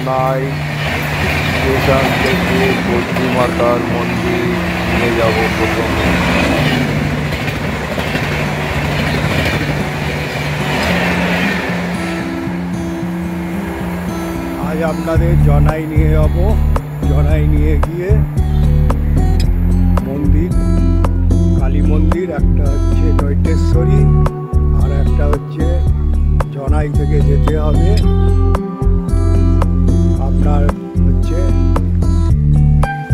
জনাই স্টেশন থেকে বদ্রী মাতার মন্দির নিয়ে যাব প্রথমে। আজ আপনাদের জনাই নিয়ে যাব। জনাই নিয়ে গিয়ে মন্দির, কালী মন্দির, একটা হচ্ছে নৈটেশ্বরী আর একটা হচ্ছে জনাই থেকে যেতে হবে আপনার হচ্ছে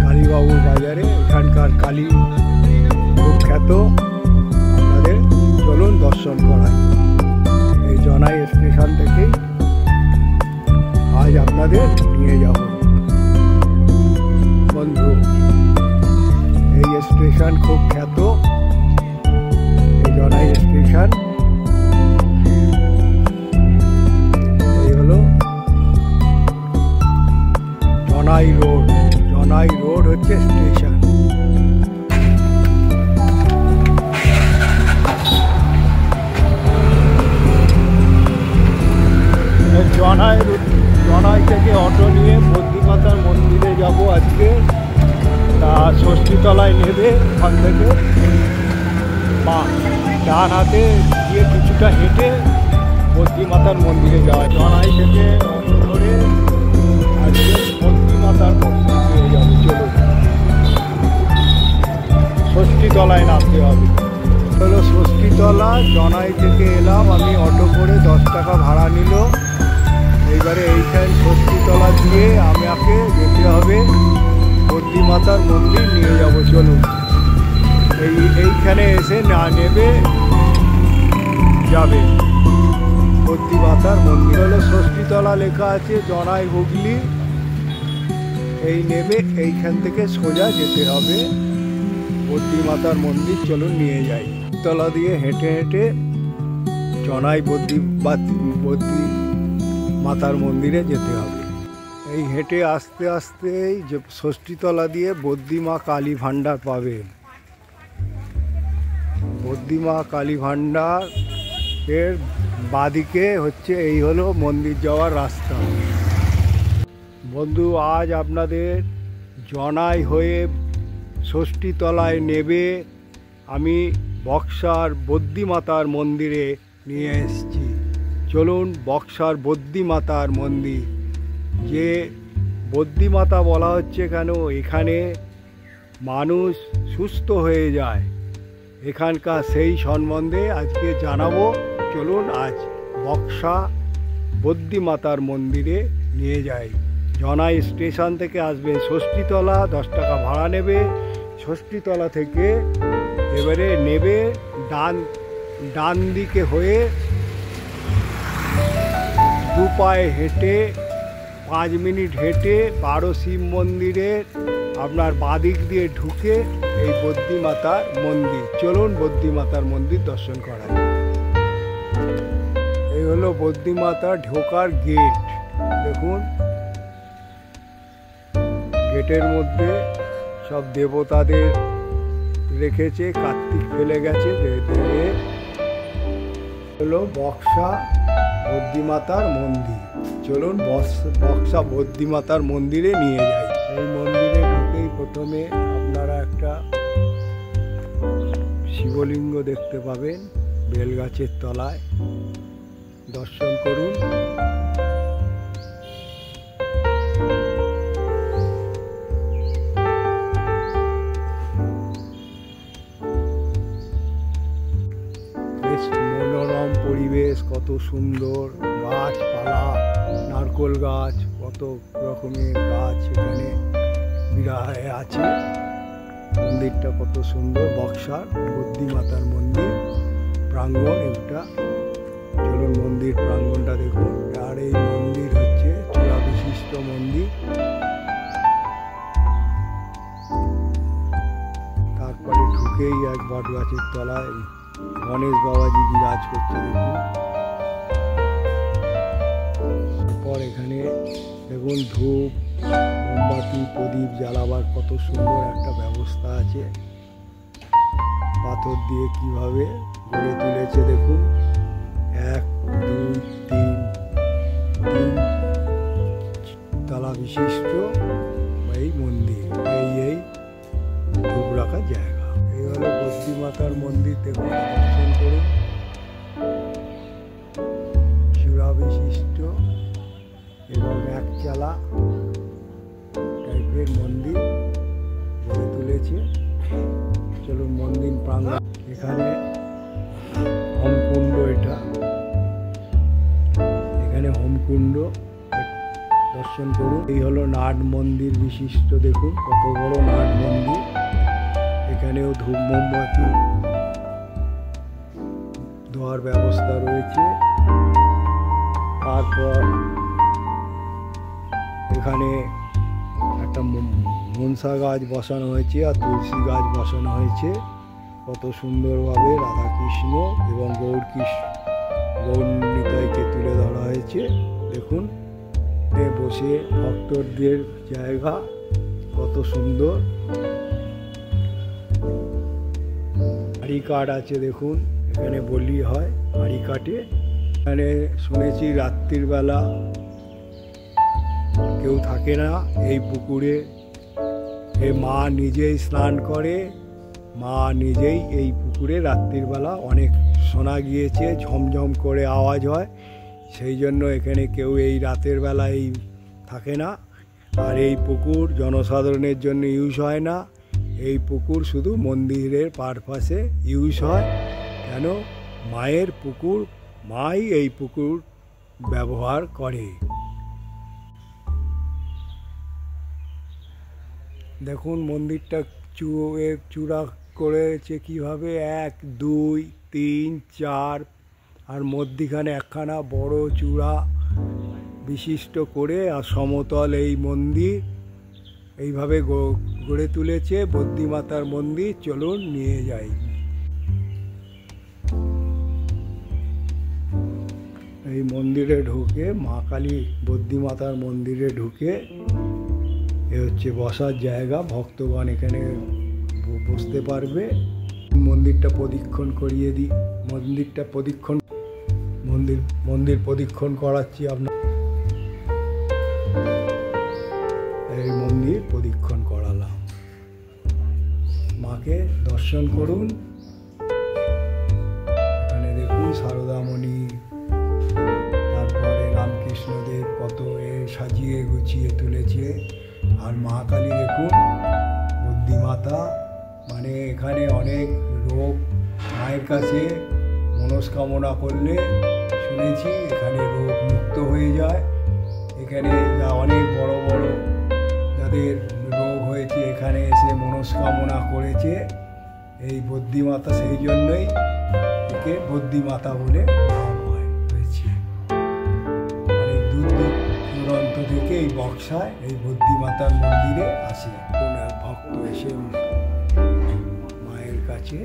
কালীবাবুর বাজারে। এখানকার কালী খুব খ্যাত, আপনাদের চলুন দর্শন করাই। এই জনাই স্টেশন থেকেই আজ আপনাদের নিয়ে যাব বন্ধু। এই স্টেশন খুব খ্যাত, এই জনাই স্টেশন। এই হলো জনাই রোড। জনাই রোড হচ্ছে স্টেশন। জনাই থেকে অটো নিয়ে বদ্রী মাতার মন্দিরে যাব আজকে। তা ষষ্ঠীতলায় নেবে, ওখান থেকে ডান হাতে গিয়ে কিছুটা হেঁটে বদ্রী মাতার মন্দিরে যাওয়া। জনাই থেকে অটো ধরে আজকে বদ্রী মাতার মন্দিরে যাবে। চলো, ষষ্ঠীতলায় নামতে হবে। হলো ষষ্ঠীতলা। জনাই থেকে এলাম আমি, অটো করে 10 টাকা ভাড়া নিল। এইবারে এইখান ষষ্ঠীতলা দিয়ে আমাকে যেতে হবে বদ্রী মাতার মন্দির নিয়ে যাব। চলুন, এইখানে এসে না নেবে যাবে বদ্রী মাতার মন্দির। হলো ষষ্ঠীতলা লেখা আছে, জনাই হুগলি। এই নেবে, এইখান থেকে সোজা যেতে হবে বদ্রী মাতার মন্দির। চলুন নিয়ে যাই। তলা দিয়ে হেঁটে হেঁটে জনাই বদ্রী মাতার মন্দিরে যেতে হবে। এই হেঁটে আস্তে আস্তেই যে ষষ্ঠীতলা দিয়ে বদ্রী মা কালী ভাণ্ডার পাবে। বদ্রী মা কালী ভাণ্ডার এর বাদিকে হচ্ছে এই হলো মন্দির যাওয়ার রাস্তা। বন্ধু, আজ আপনাদের জনাই হয়ে ষষ্ঠীতলায় নেবে আমি বক্সার বদ্রী মাতার মন্দিরে নিয়ে এসেছি। চলুন, বক্সার বদ্রী মাতার মন্দির। যে বদ্রী মাতা বলা হচ্ছে কেন, এখানে মানুষ সুস্থ হয়ে যায়, এখানকার সেই সম্বন্ধে আজকে জানাবো। চলুন আজ বক্সা বদ্রী মাতার মন্দিরে নিয়ে যাই। জনাই স্টেশন থেকে আসবেন ষষ্ঠীতলা, 10 টাকা ভাড়া নেবে। ষষ্ঠীতলা থেকে এবারে নেবে ডান দিকে হয়ে 2 পায়ে হেঁটে 5 মিনিট হেঁটে 12 শিব মন্দিরের আপনার বাদিক দিয়ে ঢুকে এই বদ্রী মাতার মন্দির। চলুন বদ্রী মাতার মন্দির দর্শন করাই। এই হলো বদ্রী মাতার ঢোকার গেট। দেখুন, গেটের মধ্যে সব দেবতাদের রেখেছে, কার্তিক ফেলে গেছে। হলো বক্সা বদ্রী মাতার মন্দির। চলুন বক্সা বদ্রী মাতার মন্দিরে নিয়ে যাই। এই মন্দিরে ঢুকেই প্রথমে আপনারা একটা শিবলিঙ্গ দেখতে পাবেন বেলগাছের তলায়। দর্শন করুন। মনোরম পরিবেশ, কত সুন্দর গাছপালা, নারকোল গাছ, কত রকমের গাছ এখানে বিরায় আছে। মন্দিরটা কত সুন্দর, বক্সার বদ্রী মাতার মন্দির প্রাঙ্গণ এটা। চলুন মন্দির প্রাঙ্গণটা দেখুন। আর এই মন্দির হচ্ছে চূড়া বিশিষ্ট মন্দির। তারপরে ঢুকেই এক বট গাছের তলায় গণেশ বাবাজি বিরাজ করছে দেখুন। তারপর এখানে দেখুন ধূপ, মোমবাতি, প্রদীপ জ্বালাবার কত সুন্দর একটা ব্যবস্থা আছে। পাথর দিয়ে কিভাবে গড়ে তুলেছে দেখুন। 1 2 3 বিশিষ্ট এই মন্দির, এই ধূপ রাখার জায়গা। এই হলো বদ্রী মাতার মন্দির, দেখুন দর্শন করুন। চূড়া বিশিষ্ট এবং একচালা টাইপের মন্দির গড়ে তুলেছে। চলুন মন্দির প্রাঙ্গণ, এখানে হোমকুণ্ড, এখানে হোমকুণ্ড দর্শন করুন। এই হলো নাট মন্দির বিশিষ্ট, দেখুন কত বড় নাট মন্দির। এখানেও ধূপ মোমবাতি দেওয়ার ব্যবস্থা রয়েছে। তারপর এখানে একটা মনসা গাছ বসানো হয়েছে আর তুলসী গাছ বসানো হয়েছে। কত সুন্দরভাবে রাধাকৃষ্ণ এবং গৌর নিতাইকে তুলে ধরা হয়েছে। দেখুন বসে ভক্তদের জায়গা, কত সুন্দর। হাড়ি কাঠ আছে, দেখুন এখানে বলি হয় হাড়ি কাঠে। এখানে শুনেছি রাত্রির বেলা কেউ থাকে না এই পুকুরে। মা নিজেই স্নান করে, মা নিজেই এই পুকুরে রাত্রির বেলা অনেক শোনা গিয়েছে ঝমঝম করে আওয়াজ হয়। সেই জন্য এখানে কেউ এই রাতের বেলায় থাকে না। আর এই পুকুর জনসাধারণের জন্য ইউজ হয় না, এই পুকুর শুধু মন্দিরের পারপাসে ইউজ হয়। কেন? মায়ের পুকুর, মাই এই পুকুর ব্যবহার করে। দেখুন মন্দিরটা চূড়া করেছে কীভাবে, 1 2 3 4, আর মধ্যিখানে একখানা বড় চূড়া বিশিষ্ট করে আর সমতল এই মন্দির এইভাবে গড়ে তুলেছে বদ্রী মাতার মন্দির। চলুন নিয়ে যাই। এই মন্দিরে ঢুকে, মা কালী বদ্রী মাতার মন্দিরে ঢুকে এ হচ্ছে বসার জায়গা, ভক্তগণ এখানে বসতে পারবে। মন্দিরটা প্রদক্ষিণ করিয়ে দিই, মন্দির প্রদক্ষিণ করাচ্ছি আপনার। এই মন্দির প্রদক্ষিণ করালাম, মাকে দর্শন করুন। এখানে দেখুন সারদামণি, তারপরে রামকৃষ্ণদেব কত সাজিয়ে গুছিয়ে তুলেছে। আর মা কালী দেখুন, বদ্রী মাতা, মানে এখানে অনেক রোগ মায়ের কাছে মনস্কামনা করলে শুনেছি এখানে রোগ মুক্ত হয়ে যায়। এখানে যা অনেক বড় বড় যাদের রোগ হয়েছে এখানে এসে মনস্কামনা করেছে এই বদ্রী মাতা, সেই জন্যই একে বদ্রী মাতা বলে হয়েছে। অনেক দূর দূরান্ত থেকে এই বক্সায় এই বদ্রী মাতার মন্দিরে আসে কোন এক ভক্ত এসে মায়ের কাছে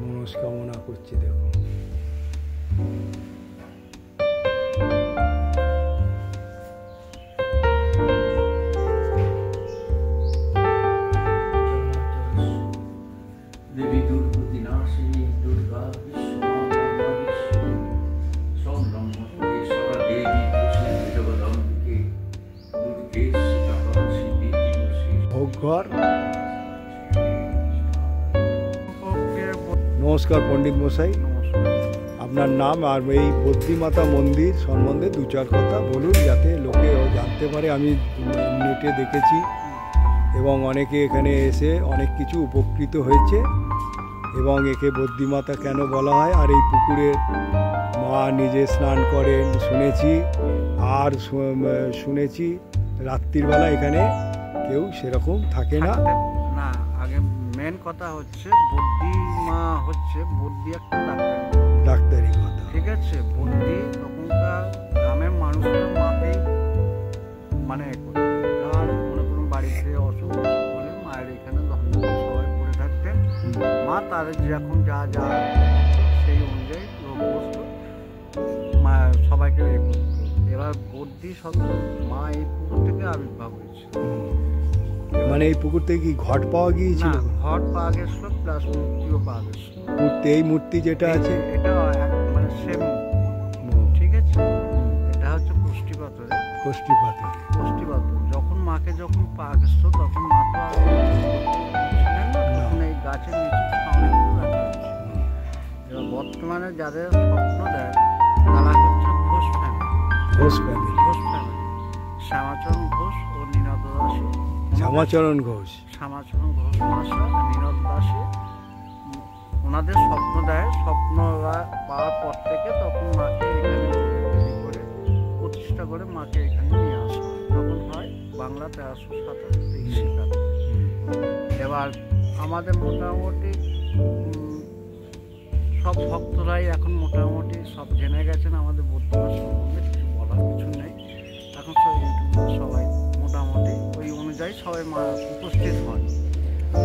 মনস্কামনা করছে। দেখুন দেবী দুর্গতি নাশিনী দুর্গা ভোগঘর। নমস্কার পণ্ডিত মশাই, আপনার নাম আর এই বদ্রী মাতা মন্দির সম্বন্ধে 2-4 কথা বলুন, যাতে লোকে জানতে পারে। আমি নেটে দেখেছি এবং অনেকে এখানে এসে অনেক কিছু উপকৃত হয়েছে। এবং একে বদ্রী মাতা কেন বলা হয়, আর এই পুকুরে মা নিজে স্নান করেন শুনেছি। আর শুনেছি রাত্রির বেলা এখানে কেউ সেরকম থাকে না। আগে মেন কথা হচ্ছে বদ্রী মা হচ্ছে বদ্রী একটা ডাক্তারি কথা, ঠিক আছে। বদ্রী তখনকার গ্রামের মানুষের মাকে মানে আর মনে করুন বাড়িতে অসুখ হলে মায়ের এখানে সবাই পড়ে থাকতেন। মা তাদের যখন যা যা সেই অনুযায়ী রোগ বসত, মা সবাইকে এ করত। এবার বদ্রী সত্য মা এই পুকুর থেকে আবির্ভাব হয়েছে। মানে এই পুকুর থেকে কি ঘট পাওয়া গিয়েছিল? ঘট পাওয়া গেছিল প্লাস মূর্তিও পাওয়া গেছিল। মূর্তি, এই মূর্তি যেটা আছে এটা মানে সেম কোষ্ঠী পাথরে। কোষ্ঠী পাথর যখন মাকে যখন পা গেছিল তখন মা তো আর ছিলেন না, তখন এই গাছের নিচে অনেকগুলো রাখা হয়েছে। এবার বর্তমানে যাদের স্বপ্ন দেয় তারা হচ্ছে Ghosh family. Ghosh family, Ghosh family, Shyamacharan Ghosh ও নীরদ দাসী। শ্যামাচরণ ঘোষ, শ্যামাচরণ ঘোষ মহাশয় আর নীরদ দাসী ওনাদের স্বপ্ন দেয়। স্বপ্ন পাওয়ার পর থেকে তখন মাকে এখানে তৈরি করে প্রতিষ্ঠা করে মাকে এখানে নিয়ে আসা হয়। তখন হয় বাংলা 1327 খ্রিস্টাব্দে। এবার আমাদের মোটামুটি সব ভক্তরাই এখন মোটামুটি সব জেনে গেছেন আমাদের বর্তমান সম্বন্ধে, কিছু বলার কিছু নেই। এখন সব ইউটিউবে সবাই মোটামুটি ওই অনুযায়ী সবাই মা উপস্থিত হয়।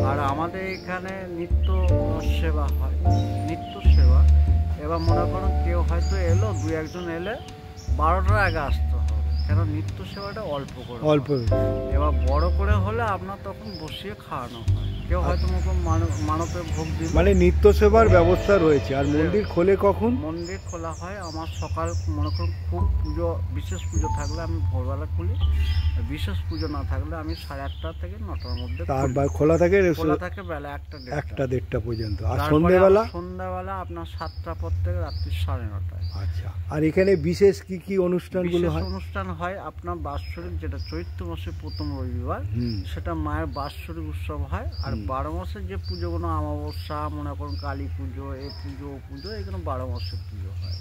আর আমাদের এখানে নিত্য সেবা হয়, নিত্য সেবা। এবার মনে করুন কেউ হয়তো এলো, দু একজন এলে 12টার আগে আসতে হবে, কেন নিত্য সেবাটা অল্প করে, অল্প। এবার বড় করে হলে আপনার তখন বসিয়ে খাওয়ানো হয়। কেউ হয়তো মানবে ভোগ দিবে, মানে নিত্য সেবার ব্যবস্থা রয়েছে। আর মন্দির খোলে কখন? মন্দির খোলা হয় আমার সকাল, মনে করুন খুব পুজো, বিশেষ পুজো থাকলে আমি ভোরবেলা খুলি, আর বিশেষ পুজো না থাকলে আমি 8:30 থেকে 9টার মধ্যে তারপর খোলা থাকে, খোলা থাকে বেলা 1টা 1টা পর্যন্ত। আর তারপরে সন্ধ্যেবেলা? সন্ধ্যাবেলা আপনার 7টা পর থেকে রাত্রি 9:30টায়। আচ্ছা। আর এখানে বিশেষ কি কি অনুষ্ঠানগুলো বিশেষ হয়? অনুষ্ঠান হয় আপনার বাৎসরিক, যেটা চৈত্র মাসের প্রথম রবিবার, সেটা মায়ের বাৎসরিক উৎসব হয়। আর 12 মাসের যে পুজোগুলো, অমাবস্যা, মনে করুন কালী পুজো, এ পুজো ও পুজো, এগুলো 12 মাসের পুজো হয়।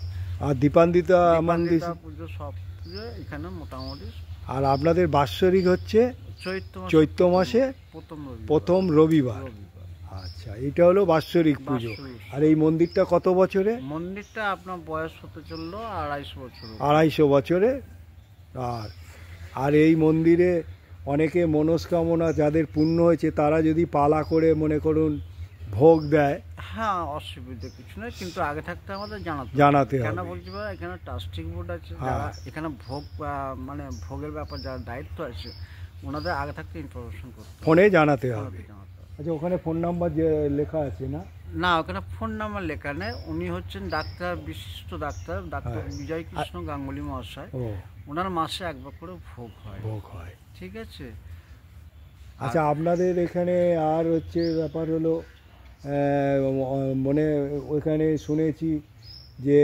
আর দীপান্বিতা মন্দির পুজো, সব পুজো এখানে মোটামুটি। আর আপনাদের বাৎসরিক হচ্ছে চৈত্র মাসে প্রথম রবিবার। আচ্ছা, এটা হলো বাৎসরিক পুজো। আর এই মন্দিরটা কত বছরে? মন্দিরটা আপনার বয়স হতে চললো 250 বছর। 250 বছরে। আর এই মন্দিরে অনেকে মনস্কামনা যাদের পূর্ণ হয়েছে তারা যদি পালা করে মনে করুন ভোগ দেয়, হ্যাঁ অসুবিধা কিছু নেই, কিন্তু আগে থাকতে আমাদের জানাতে হবে। কেন বলছি বা এখানে ট্রাস্টিং বোর্ড আছে, যারা এখানে ভোগ মানে ভোগের ব্যাপার যারা দায়িত্ব আছে ওনাদের আগে থাকতে ইনফরমেশন করতে, ফোনে জানাতে হবে। আচ্ছা, ওখানে ফোন নাম্বার যে লেখা আছে না? না, ওখানে ফোন নাম্বার লেখা নেই। উনি হচ্ছেন ডাক্তার, বিশিষ্ট ডাক্তার বিজয় কৃষ্ণ গাঙ্গুলি মহাশয়। ওনার মাসে একবার করে ভোগ হয়। ঠিক আছে। আচ্ছা, আপনাদের এখানে আর হচ্ছে ব্যাপার হলো মানে ওইখানে শুনেছি যে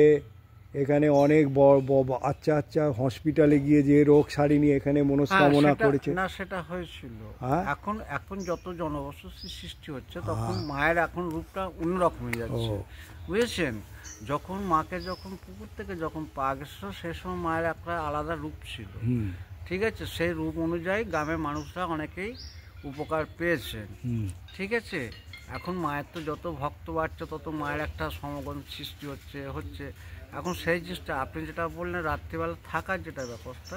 এখানে অনেক আচ্ছা হসপিটালে গিয়ে যে রোগ সারিনি এখানে মনস্কামনা করেছে না, সেটা হয়েছিল। এখন যত জনবসতি সৃষ্টি হচ্ছে তখন মায়ের এখন রূপটা অন্যরকম হয়ে যাচ্ছে, বুঝেছেন। যখন মাকে যখন পুকুর থেকে যখন পা গেছিল সেই সময় মায়ের একটা আলাদা রূপ ছিল, ঠিক আছে। সেই রূপ অনুযায়ী গ্রামের মানুষরা অনেকেই উপকার পেয়েছেন, ঠিক আছে। এখন মায়ের তো যত ভক্ত বাড়ছে তত মায়ের একটা সমাগম সৃষ্টি হচ্ছে। এখন সেই জিনিসটা আপনি যেটা বললেন রাত্রিবেলা থাকার যেটা ব্যবস্থা,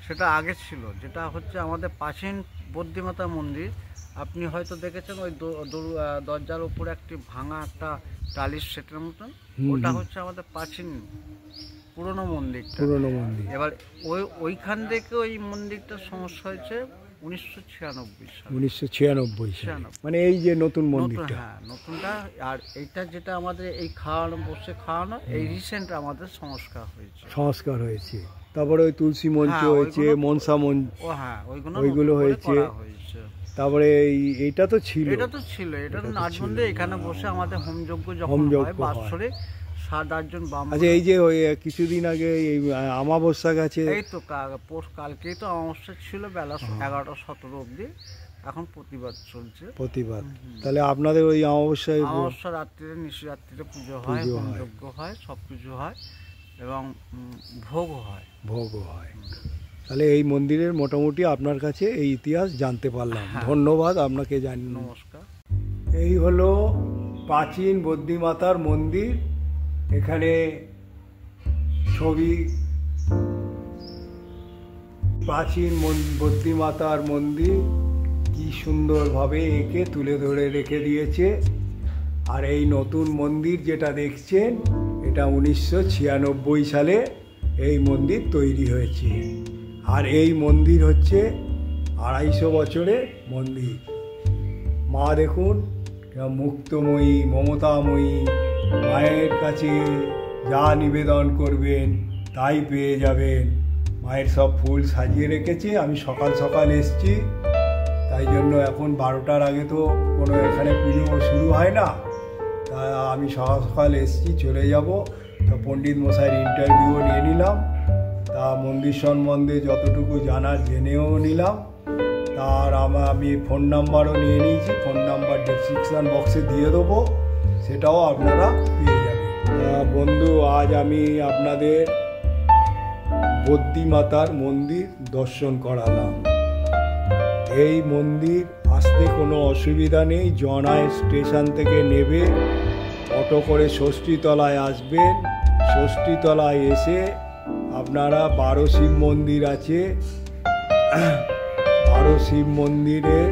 সেটা আগে ছিল, যেটা হচ্ছে আমাদের প্রাচীন বদ্রীমাতা মন্দির। আপনি হয়তো দেখেছেন ওই দরজার উপরে একটি ভাঙা একটা টালির সেটের মতন, ওটা হচ্ছে আমাদের প্রাচীন পুরনো মন্দির। এবার ওইখান থেকে ওই মন্দিরটার সমস্যা হয়েছে 1996 সালে। মানে এই যে নতুন মন্দিরটা, হ্যাঁ নতুনটা। আর এইটা যেটা আমাদের এই খাওয়ানো এই রিসেন্ট আমাদের সংস্কার হয়েছে। তারপরে ওই তুলসী মঞ্চ হয়েছে, মনসা মঞ্চ, ওইগুলো হয়েছে। তারপরে এইটা তো ছিল, এটা নাটবন্দি। এখানে বসে আমাদের হোমযজ্ঞ যখন হয় বাৎসরিক 7-8 জন ব্রাহ্মণ। আচ্ছা, এই যে ওই কিছুদিন আগে এই অমাবস্যা গেছে, এই তো কালকেই তো অমাবস্যা ছিল বেলা 11:17 অবধি। এখন প্রতিবাদ চলছে। তাহলে আপনাদের ওই অমাবস্যা রাত্রিরে নিশিরাত্রিরে পুজো হয়, হোমযজ্ঞ হয়, সবকিছু হয় এবং ভোগও হয়। তাহলে এই মন্দিরের মোটামুটি আপনার কাছে এই ইতিহাস জানতে পারলাম। ধন্যবাদ আপনাকে। নমস্কার। এই হলো প্রাচীন বদ্রীমাতার মন্দির। এখানে ছবি, প্রাচীন বদ্রীমাতার মন্দির কি সুন্দরভাবে এঁকে তুলে ধরে রেখে দিয়েছে। আর এই নতুন মন্দির যেটা দেখছেন, এটা 1996 সালে এই মন্দির তৈরি হয়েছে। আর এই মন্দির হচ্ছে 250 বছরের মন্দির। মা দেখুন, মুক্তময়ী, মমতাময়ী। মায়ের কাছে যা নিবেদন করবেন তাই পেয়ে যাবেন। মায়ের সব ফুল সাজিয়ে রেখেছে। আমি সকাল সকাল এসছি, তাই জন্য এখন 12টার আগে তো কোনো এখানে পুজো শুরু হয় না। তা আমি সকাল সকাল এসছি, চলে যাব। তো পণ্ডিত মশাইয়ের ইন্টারভিউও নিয়ে নিলাম, তা মন্দির সম্বন্ধে যতটুকু জানার জেনেও নিলাম। তার আমি ফোন নাম্বারও নিয়ে নিয়েছি, ফোন নাম্বার ডেসক্রিপশান বক্সে দিয়ে দেবো, সেটাও আপনারা পেয়ে যাবেন। বন্ধু, আজ আমি আপনাদের বদ্যি মাতার মন্দির দর্শন করালাম। এই মন্দির আসতে কোনো অসুবিধা নেই। জনাই স্টেশন থেকে নেবে, অটো করে ষষ্ঠীতলায় আসবেন। ষষ্ঠীতলায় এসে আপনারা 12 শিব মন্দির আছে, 12 শিব মন্দিরের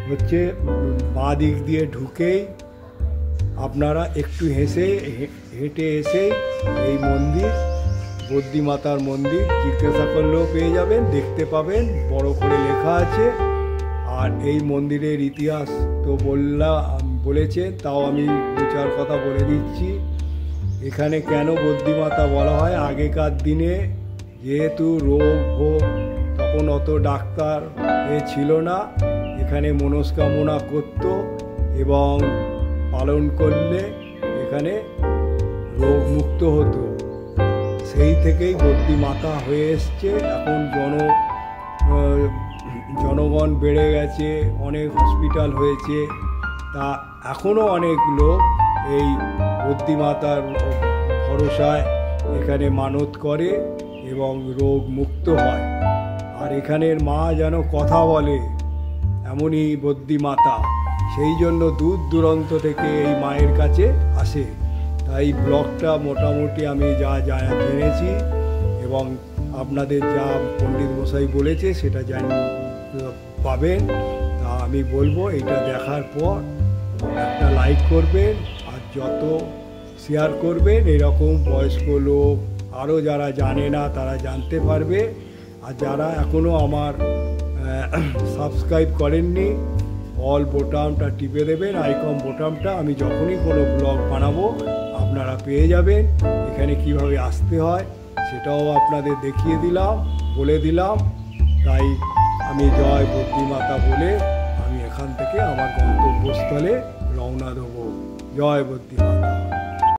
হচ্ছে বাঁ দিক দিয়ে ঢুকেই আপনারা একটু হেঁটে এসে এই মন্দির বদ্যি মাতার মন্দির জিজ্ঞাসা করলেও পেয়ে যাবেন, দেখতে পাবেন, বড় করে লেখা আছে। আর এই মন্দিরের ইতিহাস তো বলেছে, তাও আমি 2-4 কথা বলে দিচ্ছি। এখানে কেন বদ্যি মাতা বলা হয়, আগেকার দিনে যেহেতু রোগ ভোগ তখন অত ডাক্তার ছিল না, এখানে মনস্কামনা করত এবং পালন করলে এখানে রোগ মুক্ত হতো। সেই থেকেই বদ্যি মাতা হয়ে এসছে। এখন জনগণ বেড়ে গেছে, অনেক হসপিটাল হয়েছে, তা এখনও অনেক লোক এই বদ্যি মাতার ভরসায় এখানে মানত করে এবং রোগ মুক্ত হয়। আর এখানের মা যেন কথা বলে, এমনই বদ্যি মাতা। সেই জন্য দূর দূরান্ত থেকে এই মায়ের কাছে আসে। তাই ব্লগটা মোটামুটি আমি যা জেনেছি এবং আপনাদের যা পণ্ডিত মশাই বলেছে সেটা পাবেন। তা আমি বলবো, এটা দেখার পর একটা লাইক করবেন, আর যত শেয়ার করবেন এরকম বয়স্ক লোক আরও যারা জানে না তারা জানতে পারবে। আর যারা এখনও আমার সাবস্ক্রাইব করেননি, অল বোতামটা টিপে দেবেন, আইকন বোতামটা। আমি যখনই কোনো ব্লগ বানাবো আপনারা পেয়ে যাবেন। এখানে কিভাবে আসতে হয় সেটাও আপনাদের দেখিয়ে দিলাম, বলে দিলাম। তাই আমি জয় বদ্যি মাতা বলে আমি এখান থেকে আমার গন্তব্যস্থলে রওনা দেবো। জয় বদ্যি মাতা।